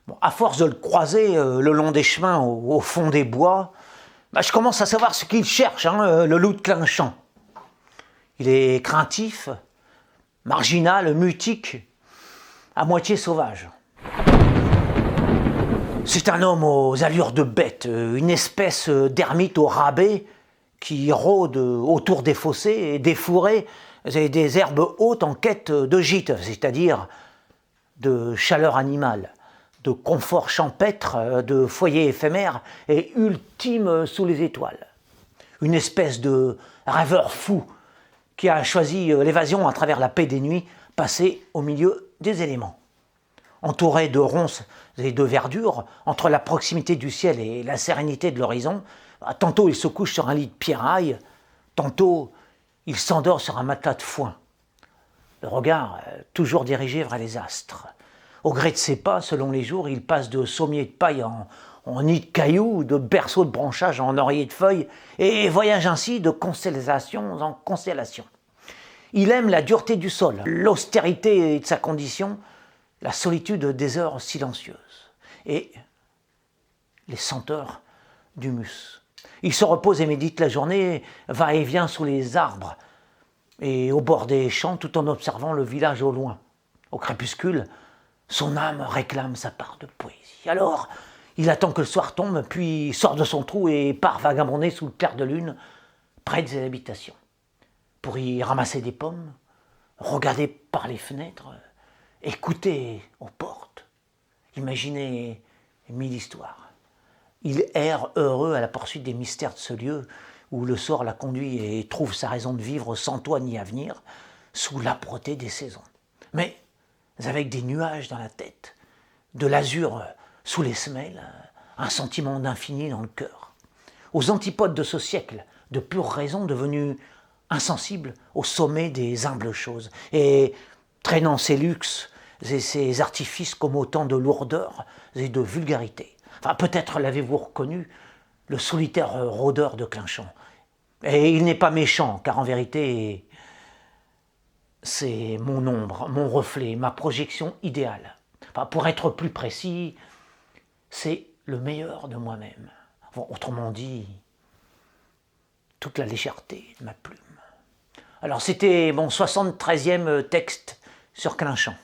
Bon, à force de le croiser le long des chemins, au fond des bois, je commence à savoir ce qu'il cherche, le loup de Clinchamp. Il est craintif, marginal, mutique, à moitié sauvage. C'est un homme aux allures de bête, une espèce d'ermite au rabais qui rôde autour des fossés et des fourrés et des herbes hautes en quête de gîte, c'est-à-dire de chaleur animale, de confort champêtre, de foyer éphémère et ultime sous les étoiles. Une espèce de rêveur fou qui a choisi l'évasion à travers la paix des nuits passées au milieu des éléments. Entouré de ronces et de verdure, entre la proximité du ciel et la sérénité de l'horizon, tantôt il se couche sur un lit de pierraille, tantôt il s'endort sur un matelas de foin. Le regard toujours dirigé vers les astres. Au gré de ses pas, selon les jours, il passe de sommiers de paille en nid de cailloux, de berceaux de branchages en oreillers de feuilles, et voyage ainsi de constellation en constellation. Il aime la dureté du sol, l'austérité de sa condition, la solitude des heures silencieuses et les senteurs d'humus. Il se repose et médite la journée, va et vient sous les arbres et au bord des champs tout en observant le village au loin. Au crépuscule, son âme réclame sa part de poésie. Alors, il attend que le soir tombe, puis sort de son trou et part vagabonder sous le clair de lune près de ses habitations pour y ramasser des pommes, regarder par les fenêtres, écouter aux portes, imaginer mille histoires. Il erre heureux à la poursuite des mystères de ce lieu où le sort l'a conduit et trouve sa raison de vivre sans toit ni avenir, sous l'âpreté des saisons. Mais avec des nuages dans la tête, de l'azur sous les semelles, un sentiment d'infini dans le cœur. Aux antipodes de ce siècle, de pure raison devenue insensible au sommet des humbles choses, et traînant ses luxes et ses artifices comme autant de lourdeur et de vulgarité. Enfin, peut-être l'avez-vous reconnu, le solitaire rôdeur de Clinchamp. Et il n'est pas méchant, car en vérité, c'est mon ombre, mon reflet, ma projection idéale. Enfin, pour être plus précis, c'est le meilleur de moi-même. Enfin, autrement dit, toute la légèreté de ma plume. Alors, c'était mon 73e texte sur Clinchamp.